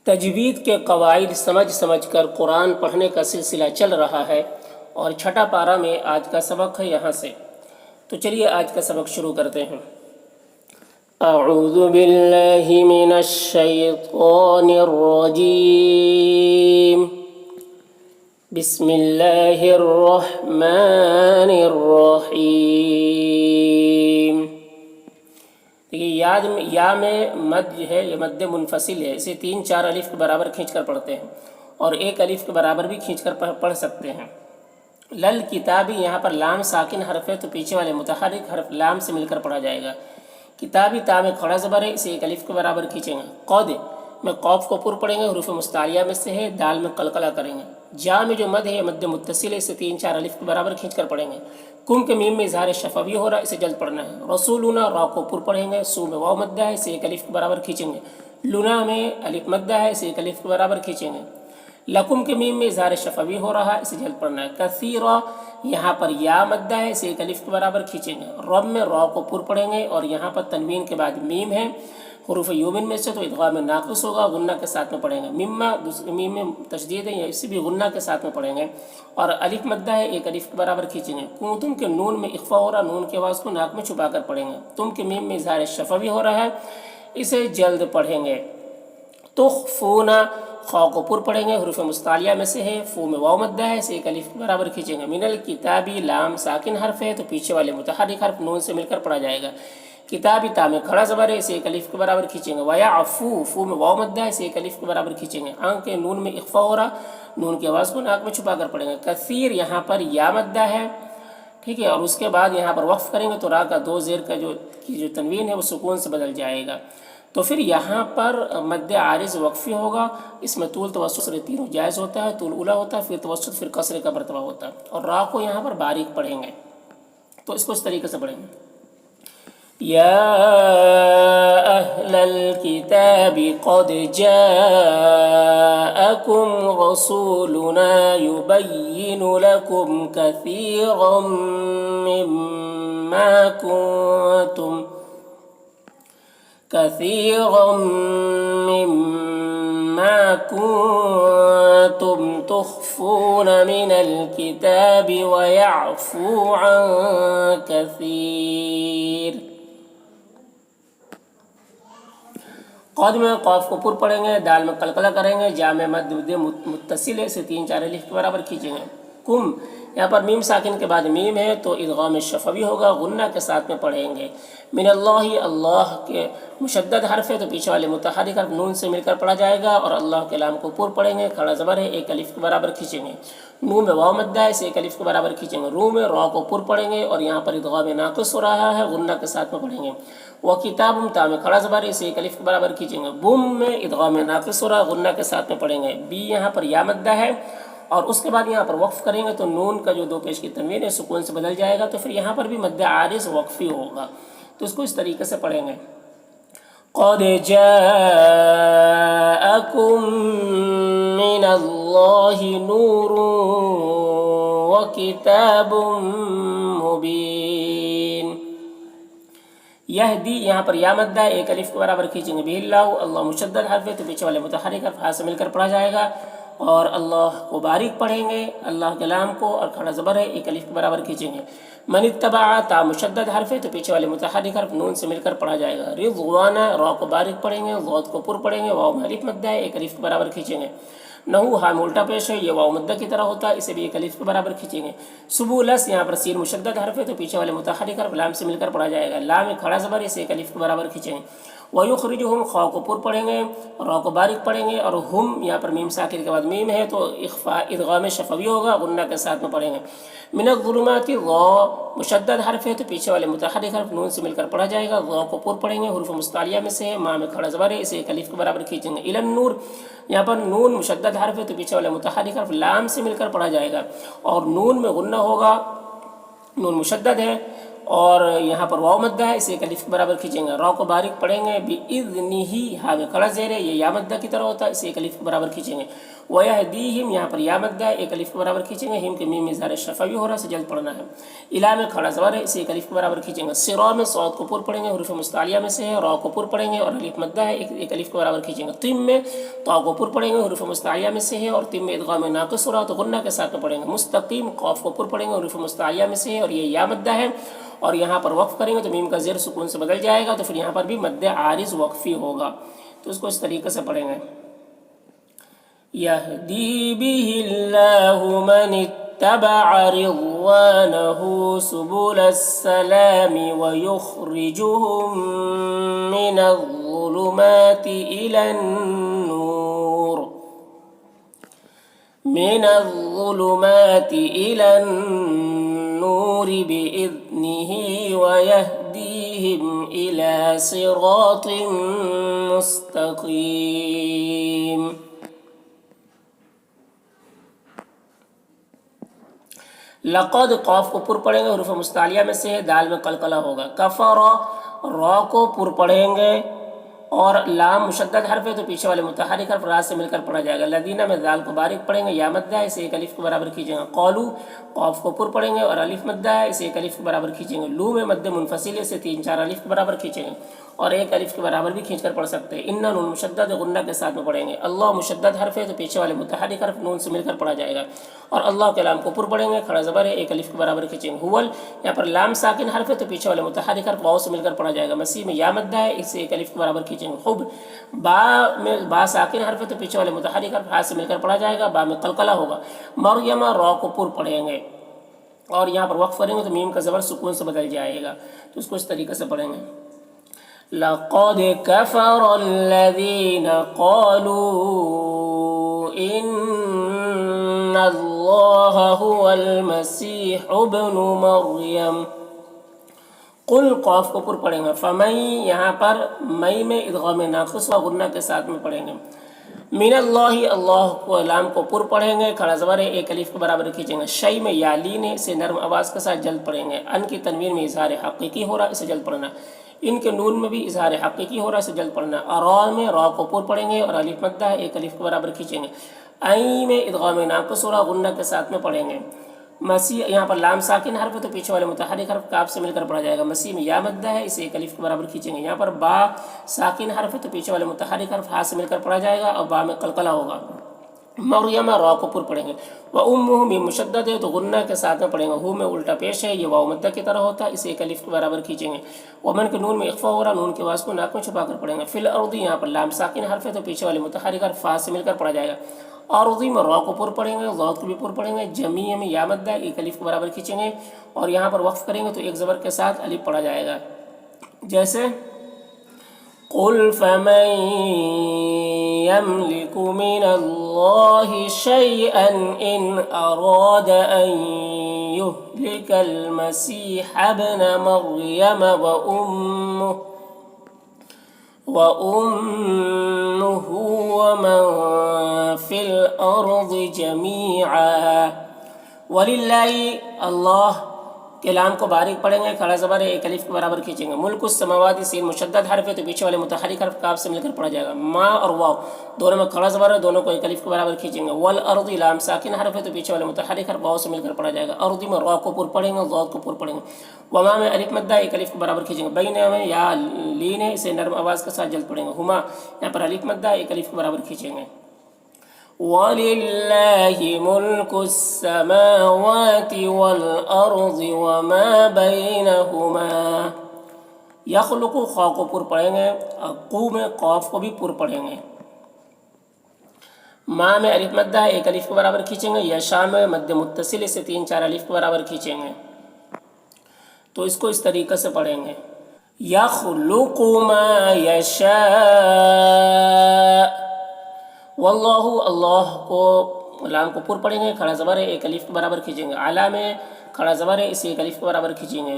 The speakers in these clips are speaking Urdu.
تجوید کے قواعد سمجھ سمجھ کر قرآن پڑھنے کا سلسلہ چل رہا ہے اور چھٹا پارہ میں آج کا سبق ہے یہاں سے۔ تو چلیے آج کا سبق شروع کرتے ہیں۔ اعوذ باللہ من الشیطان الرجیم، بسم اللہ الرحمن الرحیم۔ یا میں مد ہے، یہ مد منفصل ہے، اسے 3-4 الف کے برابر کھینچ کر پڑھتے ہیں اور 1 الف کے برابر بھی کھینچ کر پڑھ سکتے ہیں۔ لل کتابی، یہاں پر لام ساکن حرف ہے تو پیچھے والے متحرک حرف لام سے مل کر پڑھا جائے گا۔ کتابی تا میں کھڑا زبر ہے، اسے 1 الف کے برابر کھینچیں گے۔ قد میں قوف کو پر پڑھیں گے، حروف مستعلیہ میں سے ہے، دال میں قلقلہ کریں گے۔ جا میں جو مد ہے مد متصل ہے، اسے 3-4 الف کے برابر کھینچ کر پڑھیں گے۔ کم کے میم میں اظہار شفوی ہو رہا ہے، اسے جلد پڑھنا ہے۔ رسولنا را کو پر پڑھیں گے، سو میں واو مدہ ہے، اسے 1 الف کے برابر کھینچیں گے۔ لنا میں الف مدہ ہے، اسے 1 الف کے برابر کھینچیں گے۔ لکم کے میم میں اظہار شفوی ہو رہا ہے، اسے جلد پڑھنا ہے۔ کثیرا یہاں پر یا مدہ ہے، اسے 1 الف کے برابر کھینچیں گے۔ رب میں را کو پر پڑھیں گے اور یہاں پر تنوین کے بعد میم ہے، حروف یومن میں سے تو ادغام ناقص ہوگا، غنہ کے ساتھ میں پڑھیں گے۔ مما دوسری میم میں تشدید ہے، یا اسے بھی غنہ کے ساتھ میں پڑھیں گے اور الف مدہ ہے، 1 الف کے برابر کھینچیں گے۔ کنتم کے نون میں اخفا ہو رہا، نون کے آواز کو ناک میں چھپا کر پڑھیں گے۔ تم کے میم میں اظہار شفوی ہو رہا ہے، اسے جلد پڑھیں گے۔ تخفونا خا کو پر پڑھیں گے، حروف مستعلیہ میں سے ہے، فو میں واو مدہ ہے، اسے 1 الف کے برابر کھینچیں گے۔ من الکتابی لام ساکن حرف ہے تو پیچھے والے متحرک حرف نون سے مل کر پڑھا جائے گا۔ کتابی تا میں کھڑا زبر ہے، اسے 1 الف کے برابر کھینچیں گے۔ ویعفو فو میں واو مدہ ہے، اسے 1 الف کے برابر کھینچیں گے۔ آنکھ کے نون میں اخفا ہو رہا، نون کی آواز کو ناک میں چھپا کر پڑھیں گے۔ کثیر یہاں پر یا مدہ ہے، ٹھیک ہے، اور اس کے بعد یہاں پر وقف کریں گے تو را کا 2 زیر کا جو تنوین ہے وہ سکون سے بدل جائے گا۔ تو پھر یہاں پر مد عارض وقفی ہوگا، اس میں طول توسط تینوں جائز ہوتا ہے، طول اولا ہوتا ہے، پھر توسط، پھر قصر کا مرتبہ ہوتا ہے، اور را کو یہاں پر باریک پڑھیں گے۔ تو اس کو اس طریقے سے پڑھیں گے۔ یا اہل الکتاب قد جاءکم رسولنا یبین لکم کثیرا مما كنتم تخفون من الكتاب ويعفو عن كثير۔ قد میں قاف کو پر پڑھیں گے، دال میں قلقلہ کریں گے، جا میں مد متصل ہے، اسے 3-4 الف کے برابر کھینچیں گے۔ کم یہاں پر میم ساکن کے بعد میم ہے تو ادغام شفوی ہوگا، غنہ کے ساتھ میں پڑھیں گے۔ من اللہ اللہ کے مشدد حرف ہے تو پیچھے والے متحرک حرف نون سے مل کر پڑھا جائے گا اور اللہ کے لام کو پر پڑھیں گے، کھڑا زبر ہے، 1 الف کے برابر کھینچیں گے۔ نون میں واو مدہ ہے، اسے 1 الف کے برابر کھینچیں گے۔ رو میں را کو پر پڑھیں گے اور یہاں پر ادغام ناقص ہو رہا ہے، غنہ کے ساتھ میں پڑھیں گے۔ وکتاب تا میں کھڑا زبر ہے، اسے 1 الف کے برابر کھینچیں گے۔ بم میں ادغام ناقص ہو رہا ہے، غنہ کے ساتھ میں پڑھیں گے۔ بی یہاں پر یا مدہ ہے اور اس کے بعد یہاں پر وقف کریں گے تو نون کا جو 2 پیش کی تنوین ہے سکون سے بدل جائے گا، تو پھر یہاں پر بھی مد عارض وقفی ہوگا، تو اس کو اس طریقے سے پڑھیں گے۔ قد جاءکم من اللہ نور وکتاب مبین۔ یہدی یہاں پر یا مدہ ہے، 1 الف کے برابر کھینچیں گے۔ بہ اللہ اللہ مشدد حرف ہے تو پیچھے والے متحرک حرف ہاتھ سے مل کر پڑھا جائے گا اور اللہ کو باریک پڑھیں گے، اللہ کے لام کو، اور کھڑا زبر ہے، 1 الف کے برابر کھینچیں گے۔ من اتبع تا مشدد حرف ہے تو پیچھے والے متحرک حرف نون سے مل کر پڑھا جائے گا۔ رضوانہ را کو باریک پڑھیں گے، ضاد کو پر پڑھیں گے، واو میں الف مدہ ہے، 1 الف کے برابر کھینچیں گے۔ نحو ہا میں الٹا پیش ہے، یہ واو مدہ کی طرح ہوتا ہے، اسے بھی 1 الف کے برابر کھینچیں گے۔ سبولس یہاں پر سین مشدد حرف ہے تو پیچھے والے متحرک حرف لام سے مل کر پڑھا جائے گا، لام میں کھڑا زبر ہے، اسے 1 الف کے برابر کھینچیں گے۔ وَيُخْرِجُهُمْ خا کو پر پڑھیں گے، را کو باریک پڑھیں گے، اور ہم یہاں پر میم ساکن کے بعد میم ہے تو ادغام شفوی ہوگا، غنہ کے ساتھ میں پڑھیں گے۔ من الظلمات را مشدد حرف ہے تو پیچھے والے متحرک حرف نون سے مل کر پڑھا جائے گا، را کو پر پڑھیں گے، حروف مستعلیہ میں سے ہے، ما میں کھڑا زبر ہے، اسے 1 الف کے برابر کھینچیں گے۔ الی النور یہاں پر نون مشدد حرف ہے تو پیچھے والے متحرک حرف لام سے مل کر پڑھا جائے گا اور نون میں غنہ ہوگا، نون مشدد ہے اور یہاں پر واو مدہ ہے، اسے ایک الف کے برابر کھینچیں گے، را کو باریک پڑھیں گے، بِإِذْنِهِ ہا میں کھڑا زیر ہے، یہ یا مدہ کی طرح ہوتا ہے، اسے ایک الف کے برابر کھینچیں گے۔ وَيَهْدِيهِمْ یہاں پر یا مدہ ہے، ایک الف کے برابر کھینچیں گے، ہم کے میم اظہار شفوی ہو رہا ہے، اسے جلد پڑھنا ہے۔ الا میں کھڑا زبر ہے، اسے ایک الف کے برابر کھینچیں گے۔ صرا میں صاد کو پر پڑھیں گے، حروف مستعلیہ میں سے ہے، را کو پر پڑھیں گے اور الف مدہ ہے، ایک الف کے برابر کھینچیں گے۔ تم میں طا کو پر پڑھیں گے، حروف مستعلیہ میں سے ہے اور تم میں ادغام ناقص ہو رہا تو غنہ کے ساتھ میں پڑھیں گے۔ مستقیم قاف کو پر پڑھیں گے، حروف مستعلیہ میں سے ہے اور یہ یا مدہ ہے، اور یہاں پر وقف کریں گے تو میم کا زیر سکون سے بدل جائے گا، تو پھر یہاں پر بھی مد عارض وقفی ہوگا، تو اس کو اس طریقے سے پڑھیں گے۔ يهدي به الله من اتبع رضوانه سبل السلام ويخرجهم من الظلمات إلى النور بإذنه ويهديهم إلى صراط مستقيم۔ لقد قاف کو پر پڑھیں گے، حروف مستعلیہ میں سے ہے، دال میں قلقلہ ہوگا۔ کفر را کو پر پڑھیں گے اور لام مشدد حرف ہے تو پیچھے والے متحرک حرف را سے مل کر پڑھا جائے گا۔ لدینہ میں دال کو باریک پڑھیں گے، یا مدہ ہے، اسے ایک الف کے برابر کھینچیں گے۔ قولو قاف کو پر پڑھیں گے اور الف مدہ ہے، اسے ایک الف کے برابر کھینچیں گے۔ لو میں مد منفصل ہے، اسے 3-4 الف کے برابر کھینچیں گے اور ایک الف کے برابر بھی کھینچ کر پڑھ سکتے ہیں۔ ان نون مشدد غنہ کے ساتھ میں پڑھیں گے۔ اللہ مشدد حرف ہے تو پیچھے والے متحرک حرف نون سے مل کر پڑھا جائے گا اور اللہ کے لام کو پر پڑھیں گے، کھڑا زبر ہے، ایک الف کے برابر کھینچیں گے۔ ہول یہاں پر لام ساکن حرف ہے تو پیچھے والے متحرک حرف واو سے مل کر پڑھا جائے گا۔ مسیح میں یا مدہ ہے، اسے ایک الف کے برابر کھینچیں گے۔ خوب با میں با ساکن حرف ہے تو پیچھے والے متحرک حرف ہا سے مل کر پڑھا جائے گا، با میں قلقلہ ہوگا۔ مریم را کو پر پڑھیں گے اور یہاں پر وقف کریں گے تو میم کا زبر سکون سے بدل جائے گا، تو اس کو اس طریقے سے پڑھیں گے۔ لقد كفر الذين قالوا إن الله هو المسيح ابن مريم۔ قل قاف کو پر پڑھیں گے، فمن یہاں پر مئی میں ادغام ناقص و غنہ کے ساتھ میں پڑھیں گے۔ من اللہ اللہ کو لام کو پر پڑھیں گے، کھڑا زبر ہے، ایک الف کے برابر کھینچیں گے۔ شی میں یا لین ہے، اسے نرم آواز کے ساتھ جلد پڑھیں گے۔ ان کی تنوین میں اظہار حقیقی ہو رہا، اسے جلد پڑھنا۔ ان کے نون میں بھی اظہار حقیقی ہو رہا، اسے جلد پڑھنا۔ را میں را کو پر پڑھیں گے اور الف مدہ ہے، ایک الف کے برابر کھینچیں گے۔ عین میں ادغام ناقص ہو رہا، غنہ کے ساتھ میں پڑھیں گے۔ مسیح یہاں پر لام ساکن حرف ہے تو پیچھے والے متحرک حرف کاف سے مل کر پڑھا جائے گا۔ مسیح میں یا مدہ ہے، اسے ایک الف کے برابر کھینچیں گے۔ یہاں پر با ساکن حرف ہے تو پیچھے والے متحرک حرف ہا سے مل کر پڑھا جائے گا اور با میں قلقلہ ہوگا۔ مریم را کو پر پڑھیں گے۔ وَأُمُّهُ میم مشدد ہے تو غنہ کے ساتھ میں پڑھیں گے۔ ہو میں الٹا پیش ہے، یہ واو مدہ کی طرح ہوتا ہے، اسے ایک الف کے برابر کھینچیں گے۔ ومن کے نون میں اخفا ہو رہا، نون کے واس کو ناک میں چھپا کر پڑھیں گے۔ فی الارض یہاں پر لام ساکن حرف ہے تو پیچھے والے متحرک حرف فا سے مل کر پڑھا جائے گا۔ ارضی میں را کو پر پڑھیں گے، ضاد کو بھی پر پڑھیں گے۔ جمیع میں یا مدہ ایک الف کے برابر کھینچیں گے اور یہاں پر وقف کریں گے تو ایک زبر کے ساتھ الف پڑھا جائے گا، جیسے قل فمن يملك من الله شيئا إن أراد أن يهلك المسيح ابن مريم وأمه ومن في الأرض جميعا۔ وللہ اللہ کے لام کو باریک پڑھیں گے، کھڑا زبر ہے، ایک الف کے برابر کھینچیں گے۔ ملک السماوات سین مشدد حرف ہے تو پیچھے والے متحرک حرف کاف سے مل کر پڑھا جائے گا۔ ما اور واو دونوں میں کھڑا زبر ہے، دونوں کو ایک الف کے برابر کھینچیں گے۔ والارض لام ساکن حرف ہے تو پیچھے والے متحرک حرف واو سے مل کر پڑھا جائے گا۔ ارض میں را کو پر پڑھیں گے، ضاد کو پر پڑھیں گے۔ وما میں الف مدہ ایک الف کے برابر کھینچیں گے۔ بین میں یا لین ہے، اسے نرم آواز کے ساتھ جلد پڑھیں گے۔ ہما یہاں پر الف مدہ ایک الف کے برابر کھینچیں گے۔ وَلِلَّهِ مُلْكُ السَّمَاوَاتِ وَالْأَرْضِ وَمَا بَيْنَهُمَا۔ یخلق خا کو پر پڑھیں گے، قو میں قاف کو بھی پر پڑھیں گے۔ ما میں الف مدہ ایک الف کے برابر کھینچیں گے۔ یشا میں مد متصل سے 3-4 الف کے برابر کھینچیں گے، تو اس کو اس طریقے سے پڑھیں گے۔ یخلق ما یشاء۔ واللہ اللہ کو لام کو پر پڑھیں گے، کھڑا زبر ہے، ایک الف کے برابر کھینچیں گے۔ علا میں کھڑا زبر ہے، اسے ایک الف کے برابر کھینچیں گے۔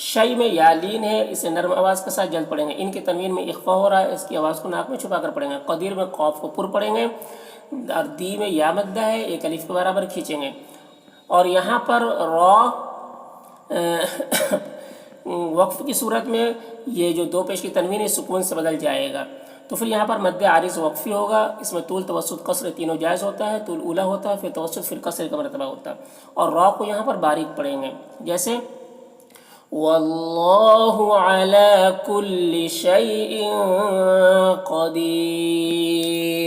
شی میں یا لین ہے، اسے نرم آواز کے ساتھ جلد پڑھیں گے۔ ان کی تنوین میں اخفا ہو رہا ہے، اس کی آواز کو ناک میں چھپا کر پڑھیں گے۔ قدیر میں قاف کو پر پڑھیں گے اور دی میں یا مدہ ہے، ایک الف کے برابر کھینچیں گے۔ اور یہاں پر را وقف کی صورت میں یہ جو دو پیش کی تنوین ہے سکون سے بدل جائے گا. تو پھر یہاں پر مد عارض وقفی ہوگا. اس میں طول توسط قصر تینوں جائز ہوتا ہے. طول اولا ہوتا ہے، پھر توسط، پھر قصر کا مرتبہ ہوتا ہے. اور را کو یہاں پر باریک پڑھیں گے، جیسے واللہ علی کل شیء قدیر.